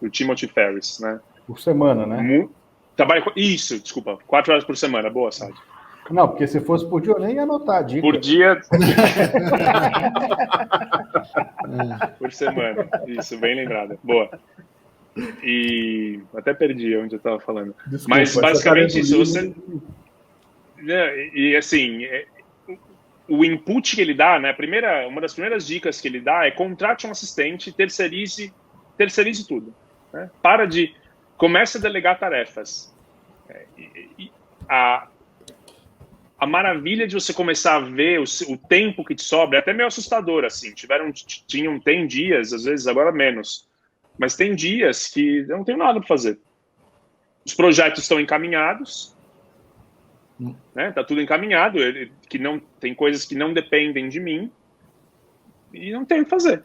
do Timothy Ferriss, né? Por semana, né? Isso, desculpa, 4 horas por semana, boa, Sade. Não, porque se fosse por dia eu nem ia anotar a dica. Por dia... Por semana, isso, bem lembrada, boa. E até perdi onde eu estava falando. Desculpa, mas basicamente isso, você... E assim, o input que ele dá, né? Uma das primeiras dicas que ele dá é contrate um assistente, terceirize tudo. Né? Comece a delegar tarefas. A maravilha de você começar a ver o tempo que te sobra é até meio assustador, assim. Tem dias, às vezes agora menos, mas tem dias que eu não tenho nada para fazer. Os projetos estão encaminhados, né? Tá tudo encaminhado, tem coisas que não dependem de mim e não tenho o que fazer.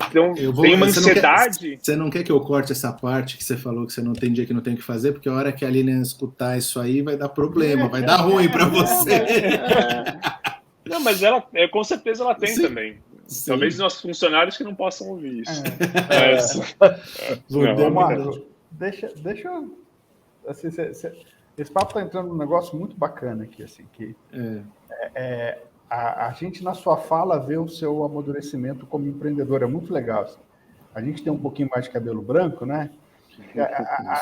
Então, tem uma ansiedade... Você não quer que eu corte essa parte que você falou que você não tem dia que não tem o que fazer, porque a hora que a Lilian escutar isso aí vai dar problema, vai dar ruim para você. Não, mas com certeza ela tem também. Sim. Talvez nossos funcionários que não possam ouvir isso. Deixa eu... Assim, esse papo está entrando num negócio muito bacana aqui, assim, que a gente, na sua fala, vê o seu amadurecimento como empreendedor. É muito legal. Assim. A gente tem um pouquinho mais de cabelo branco, né?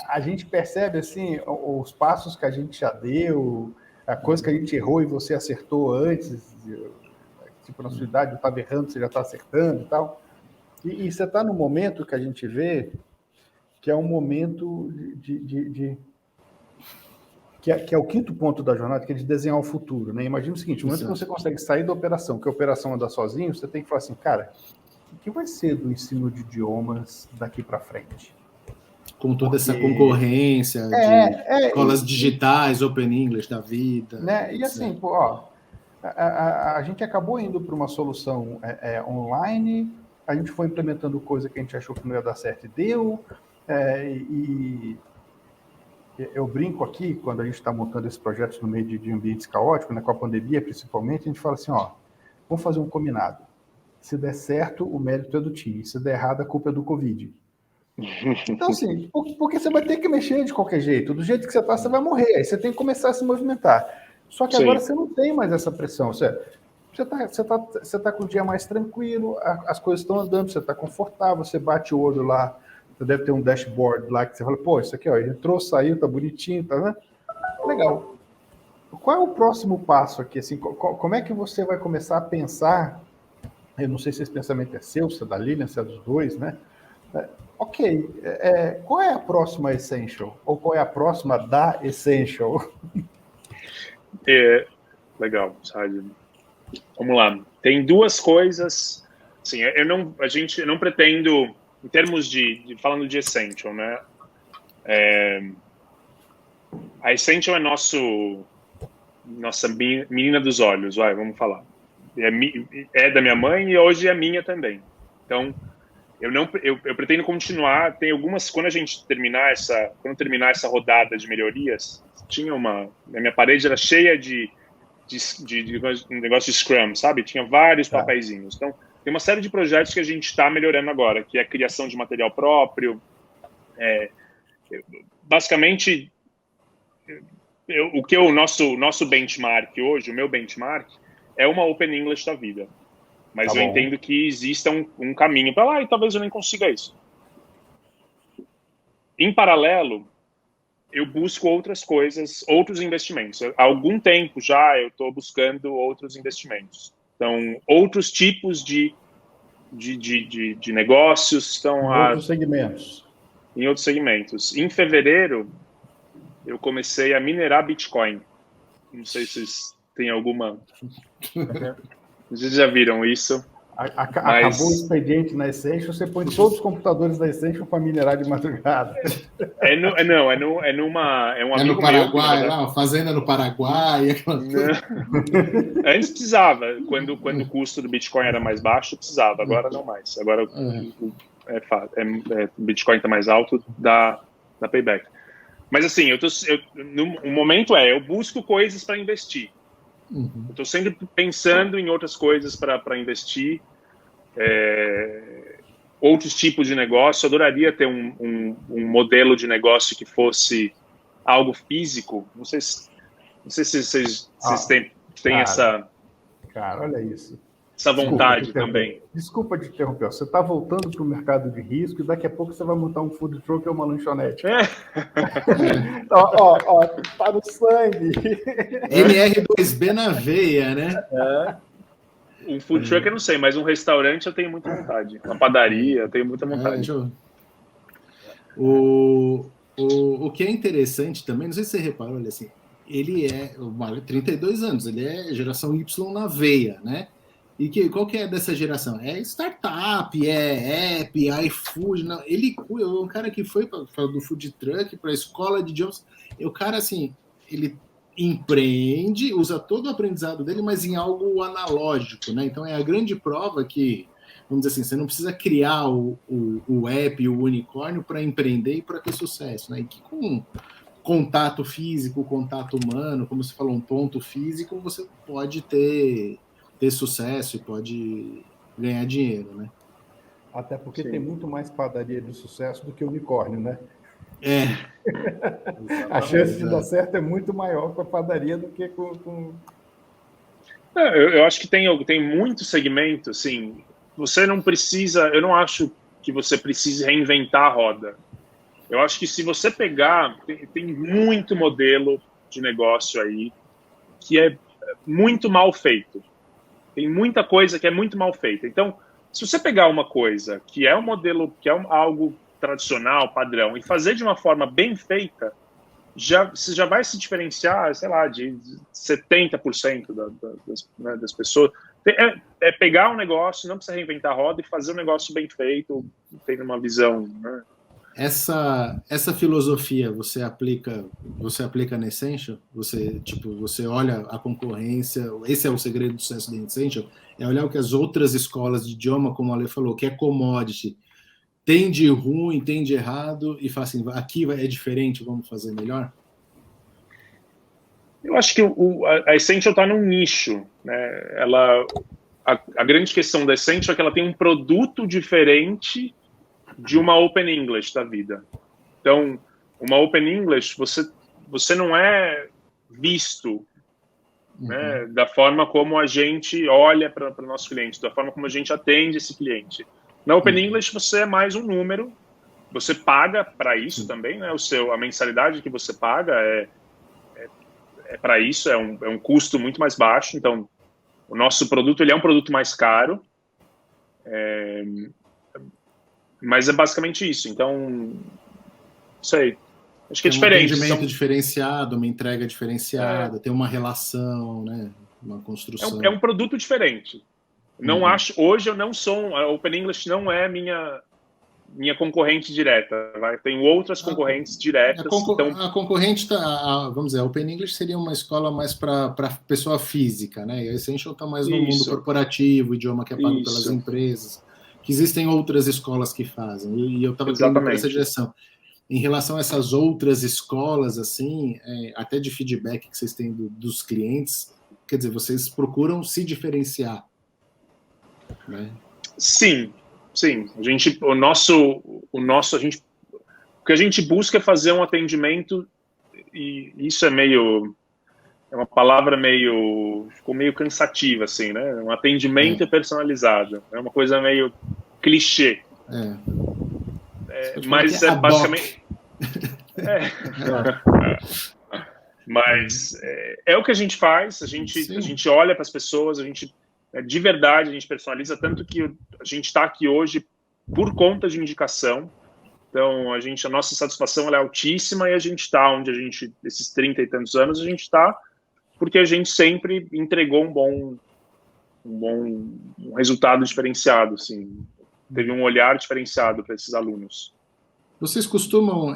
A gente percebe, assim, os passos que a gente já deu, a coisa que a gente errou e você acertou antes. Tipo, na sua idade, eu estava errando, você já está acertando e tal. E você está num momento que a gente vê que é um momento que é o quinto ponto da jornada, que é de desenhar o futuro, né? Imagina o seguinte, no momento que você consegue sair da operação, que a operação anda sozinho, você tem que falar assim, cara, o que vai ser do ensino de idiomas daqui para frente? Com toda essa concorrência de escolas digitais, Open English da vida. Né? E assim, a gente acabou indo para uma solução online, a gente foi implementando coisa que a gente achou que não ia dar certo e deu, e eu brinco aqui, quando a gente está montando esses projetos no meio de ambientes caóticos, né, com a pandemia principalmente, a gente fala assim, vamos fazer um combinado. Se der certo, o mérito é do time. Se der errado, a culpa é do Covid. Então, assim, porque você vai ter que mexer de qualquer jeito. Do jeito que você está, você vai morrer. Aí você tem que começar a se movimentar. Só que agora você não tem mais essa pressão. Você tá com o dia mais tranquilo, as coisas estão andando, você está confortável, você bate o olho lá, você deve ter um dashboard lá que você fala, pô, isso aqui, entrou, saiu, tá bonitinho, tá, né? Legal. Qual é o próximo passo aqui? Assim, como é que você vai começar a pensar? Eu não sei se esse pensamento é seu, se é da Lilian, se é dos dois, né? Qual é a próxima Essential? Ou qual é a próxima da Essential? Legal, sabe? Vamos lá. Tem duas coisas. Assim, eu não pretendo, em termos falando de Essential, né? A Essential é nossa menina dos olhos, vamos falar. É da minha mãe e hoje é minha também. Então, eu pretendo continuar. Tem algumas, quando terminar essa rodada de melhorias, a minha parede era cheia de negócio de Scrum, sabe? Tinha vários papeizinhos. Então, tem uma série de projetos que a gente está melhorando agora, que é a criação de material próprio. Basicamente, o nosso benchmark hoje, o meu benchmark, é uma Open English da vida. Mas eu entendo que exista um caminho para lá e talvez eu nem consiga isso. Em paralelo, eu busco outras coisas, outros investimentos. Há algum tempo já eu estou buscando outros investimentos. Então, outros tipos de negócios estão em outros segmentos. Em fevereiro, eu comecei a minerar Bitcoin. Não sei se vocês têm alguma... Vocês já viram isso? Acabou o expediente na Essential, você põe todos os computadores da Essential para minerar de madrugada. É um amigo no Paraguai, meu, lá, fazenda no Paraguai. Antes precisava, quando o custo do Bitcoin era mais baixo, precisava, agora não mais. Agora o Bitcoin está mais alto, dá payback. Mas assim, o momento eu busco coisas para investir. Eu estou sempre pensando em outras coisas para investir, outros tipos de negócio. Eu adoraria ter um modelo de negócio que fosse algo físico. Não sei se vocês têm essa... Cara, olha isso. Essa vontade também. Desculpa te interromper. Você está voltando para o mercado de risco e daqui a pouco você vai montar um food truck ou uma lanchonete. Tá no sangue. NR2B na veia, né? Um food truck eu não sei, mas um restaurante eu tenho muita vontade. Uma padaria eu tenho muita vontade. O que é interessante também, não sei se você reparou, olha assim, ele é 32 anos, ele é geração Y na veia, né? E qual que é dessa geração? É startup, é app, iFood. Não, ele é um cara que foi do food truck para a escola de idiomas. O cara, assim, ele empreende, usa todo o aprendizado dele, mas em algo analógico, né? Então é a grande prova que, vamos dizer assim, você não precisa criar o app, o unicórnio para empreender e para ter sucesso, né? E que com contato físico, contato humano, como você falou, um ponto físico, você pode ter sucesso e pode ganhar dinheiro, né? Até porque tem muito mais padaria de sucesso do que unicórnio, né? A chance de dar certo é muito maior com a padaria do que com... Eu acho que tem muito segmento, assim, você não precisa, eu não acho que você precise reinventar a roda. Eu acho que se você pegar, tem muito modelo de negócio aí que é muito mal feito. Tem muita coisa que é muito mal feita. Então, se você pegar uma coisa que é um modelo, que é algo tradicional, padrão, e fazer de uma forma bem feita, você já vai se diferenciar, sei lá, de 70% das pessoas. É pegar um negócio, não precisa reinventar a roda e fazer um negócio bem feito, tendo uma visão, né? Essa filosofia você aplica na Essential? Você olha a concorrência, esse é o segredo do sucesso da Essential, é olhar o que as outras escolas de idioma, como a Ale falou, que é commodity, tem de ruim, tem de errado, e fala assim, aqui é diferente, vamos fazer melhor? Eu acho que a Essential está num nicho, né? A grande questão da Essential é que ela tem um produto diferente de uma Open English da vida. Então, uma Open English, você não é visto, né, da forma como a gente olha para o nosso cliente, da forma como a gente atende esse cliente. Na Open English, você é mais um número, você paga para isso também, né? A mensalidade que você paga é para isso, é um custo muito mais baixo. Então, o nosso produto ele é um produto mais caro, mas é basicamente isso. Então, não sei. Acho que é diferente. Um atendimento diferenciado, uma entrega diferenciada, tem uma relação, né? Uma construção. É um produto diferente. Não acho. Hoje eu não sou. A Open English não é minha concorrente direta. Tenho outras concorrentes diretas. A concorrente, vamos dizer, a Open English seria uma escola mais para pessoa física, né? E a Essential está mais no mundo corporativo, idioma que é pago pelas empresas. Que existem outras escolas que fazem. E eu estava querendo para essa direção. Em relação a essas outras escolas, assim, até de feedback que vocês têm dos clientes, quer dizer, vocês procuram se diferenciar, né? Sim. O que a gente busca é fazer um atendimento, e isso é uma palavra ficou meio cansativa, assim, né? Um atendimento personalizado. É uma coisa meio clichê. Mas é basicamente... Mas é o que a gente faz, a gente olha para as pessoas, de verdade, a gente personaliza, tanto que a gente está aqui hoje por conta de indicação. Então, a nossa satisfação ela é altíssima, e a gente está onde esses 30 e tantos anos, a gente está porque a gente sempre entregou um resultado diferenciado, assim. Teve um olhar diferenciado para esses alunos. Vocês costumam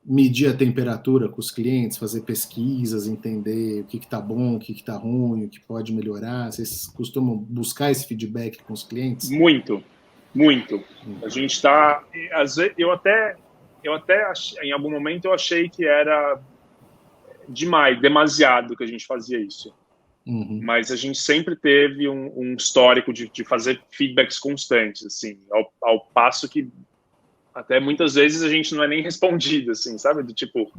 medir a temperatura com os clientes, fazer pesquisas, entender o que está bom, o que está ruim, o que pode melhorar? Vocês costumam buscar esse feedback com os clientes? Muito. A gente está... Eu até em algum momento eu achei que era demasiado que a gente fazia isso. Mas a gente sempre teve um histórico de fazer feedbacks constantes, assim, ao passo que até muitas vezes a gente não é nem respondido, assim, sabe? Do tipo,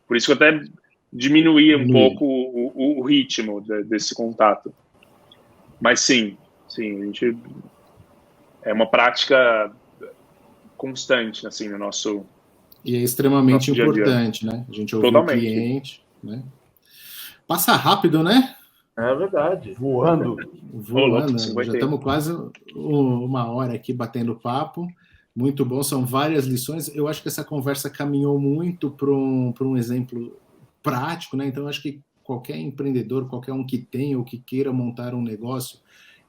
por isso que eu até diminuía um pouco o ritmo desse contato. Mas sim, a gente é uma prática constante, assim, no nosso... E é extremamente importante, dia. Né? A gente ouve o cliente, né? Passa rápido, né? É verdade. Voando. Já estamos quase 1 hora aqui batendo papo. Muito bom, são várias lições. Eu acho que essa conversa caminhou muito para um exemplo prático, né? Então, eu acho que qualquer empreendedor, qualquer um que tenha ou que queira montar um negócio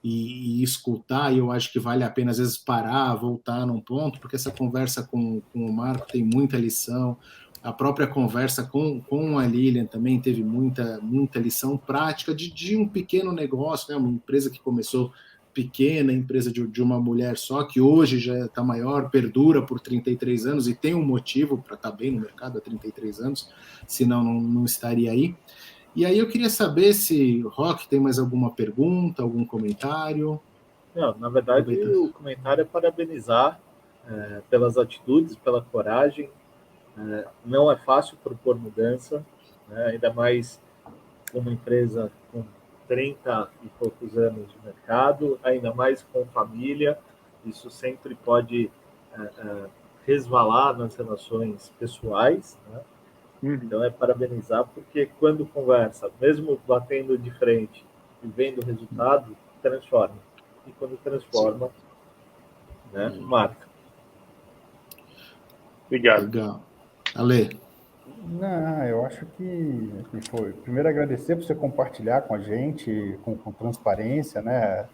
e escutar, eu acho que vale a pena, às vezes, parar, voltar num ponto, porque essa conversa com o Marco tem muita lição. A própria conversa com a Lilian também teve muita lição prática de um pequeno negócio, né? Uma empresa que começou pequena, empresa de uma mulher só, que hoje já está maior, perdura por 33 anos e tem um motivo para estar bem no mercado há 33 anos, senão não estaria aí. E aí eu queria saber se Roque tem mais alguma pergunta, algum comentário. Não, na verdade, o comentário é parabenizar pelas atitudes, pela coragem. Não é fácil propor mudança, né? Ainda mais uma empresa com 30 e poucos anos de mercado, ainda mais com família. Isso sempre pode resvalar nas relações pessoais, né? Então é parabenizar, porque quando conversa, mesmo batendo de frente e vendo o resultado, transforma. E quando transforma, né, marca. Obrigado. Legal. Ale. Não, eu acho que foi. Primeiro, agradecer por você compartilhar com a gente, com transparência, né?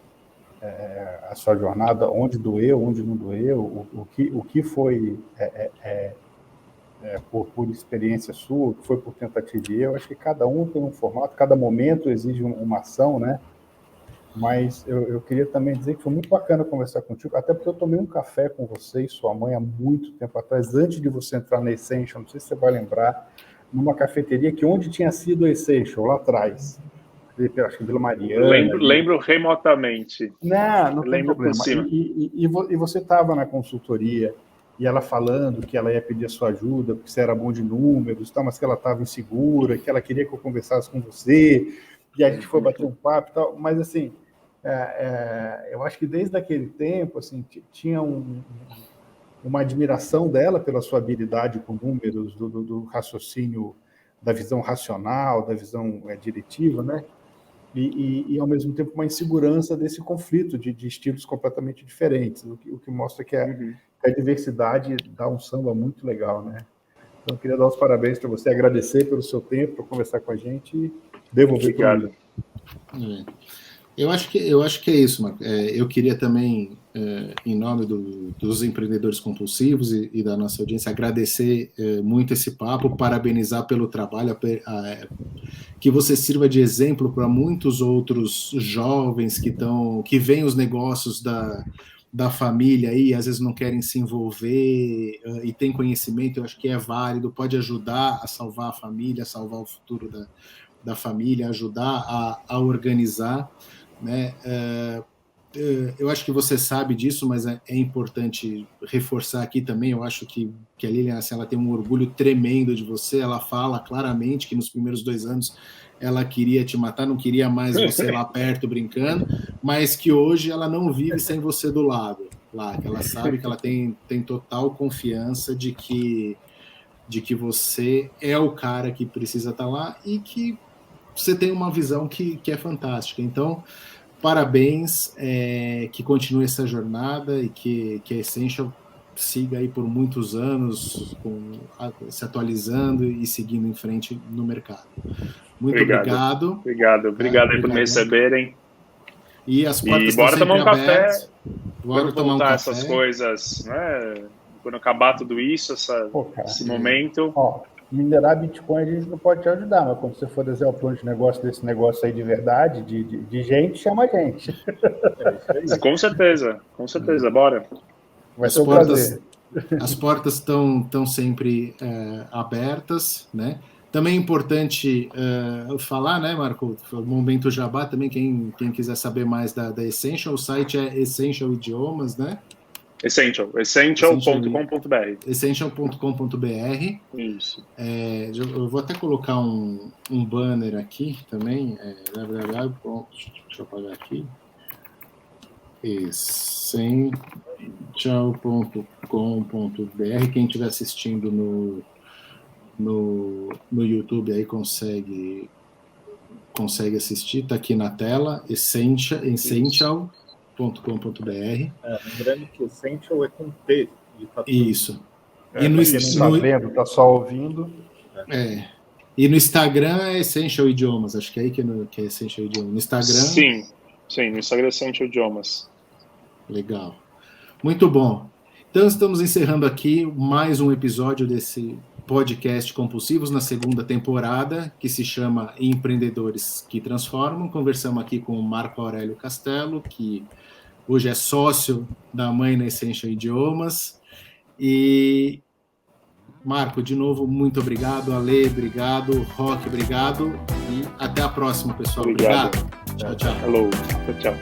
A sua jornada, onde doeu, onde não doeu, o que foi por experiência sua, o que foi por tentativa e erro. Acho que cada um tem um formato, cada momento exige uma ação, né? Mas eu queria também dizer que foi muito bacana conversar contigo, até porque eu tomei um café com você e sua mãe há muito tempo atrás, antes de você entrar na Essential, não sei se você vai lembrar, numa cafeteria que onde tinha sido a Essential, lá atrás. Acho que Vila Mariana. Lembro remotamente. Não tem lembro problema. Por cima. E você estava na consultoria, e ela falando que ela ia pedir a sua ajuda, porque você era bom de números, mas que ela estava insegura, que ela queria que eu conversasse com você, e a gente foi bater um papo e tal, mas assim, eu acho que desde aquele tempo, assim, tinha uma admiração dela pela sua habilidade com números, do raciocínio, da visão racional, da visão diretiva, né? E, ao mesmo tempo, uma insegurança desse conflito de estilos completamente diferentes, o que mostra que a diversidade dá um samba muito legal, né? Então, eu queria dar os parabéns para você, agradecer pelo seu tempo, por conversar com a gente e devolver. Obrigado. Eu acho que é isso, Marco. Eu queria também, em nome dos empreendedores compulsivos e da nossa audiência, agradecer muito esse papo, parabenizar pelo trabalho, que você sirva de exemplo para muitos outros jovens que veem os negócios da família aí, às vezes não querem se envolver e tem conhecimento. Eu acho que é válido, pode ajudar a salvar a família, a salvar o futuro da família, ajudar a organizar, né? Eu acho que você sabe disso, mas é importante reforçar aqui também. Eu acho que a Lilian, assim, ela tem um orgulho tremendo de você. Ela fala claramente que nos primeiros 2 anos ela queria te matar, não queria mais você lá perto brincando, mas que hoje ela não vive sem você do lado, lá, que ela sabe que ela tem total confiança de que você é o cara que precisa estar lá e que você tem uma visão que é fantástica. Então, parabéns, que continue essa jornada e que a Essential siga aí por muitos anos se atualizando e seguindo em frente no mercado. Muito obrigado. Obrigado aí por me receberem. E as portas bora tomar um abertas. café. Bora tomar um café. Essas coisas, né? Quando acabar tudo isso, esse momento. Minerar Bitcoin a gente não pode te ajudar, mas quando você for desenhar o plano de negócio desse negócio aí de verdade, de gente, chama a gente. Com certeza, bora. Vai ser um prazer. As portas estão sempre abertas, né? Também é importante falar, né, Marco, o momento jabá também, quem quiser saber mais da Essential, o site é Essential Idiomas, né? Essential.com.br. Essential.com.br. Isso. Eu vou até colocar um banner aqui também. Deixa eu apagar aqui. Essential.com.br. Quem estiver assistindo no YouTube aí consegue assistir. Está aqui na tela. Essential.com.br. Lembrando que Essential é com T. Isso. E no está vendo, está só ouvindo. E no Instagram é Essential Idiomas. Acho que é aí que é Essential Idiomas. No Instagram. Sim, no Instagram é Essential Idiomas. Legal. Muito bom. Então estamos encerrando aqui mais um episódio desse podcast Compulsivos na segunda temporada, que se chama Empreendedores que Transformam. Conversamos aqui com o Marco Aurélio Castelo, que hoje é sócio da mãe na Essential Idiomas. E, Marco, de novo, muito obrigado. Ale, obrigado. Roque, obrigado. E até a próxima, pessoal. Obrigado. Tchau. Hello. Tchau.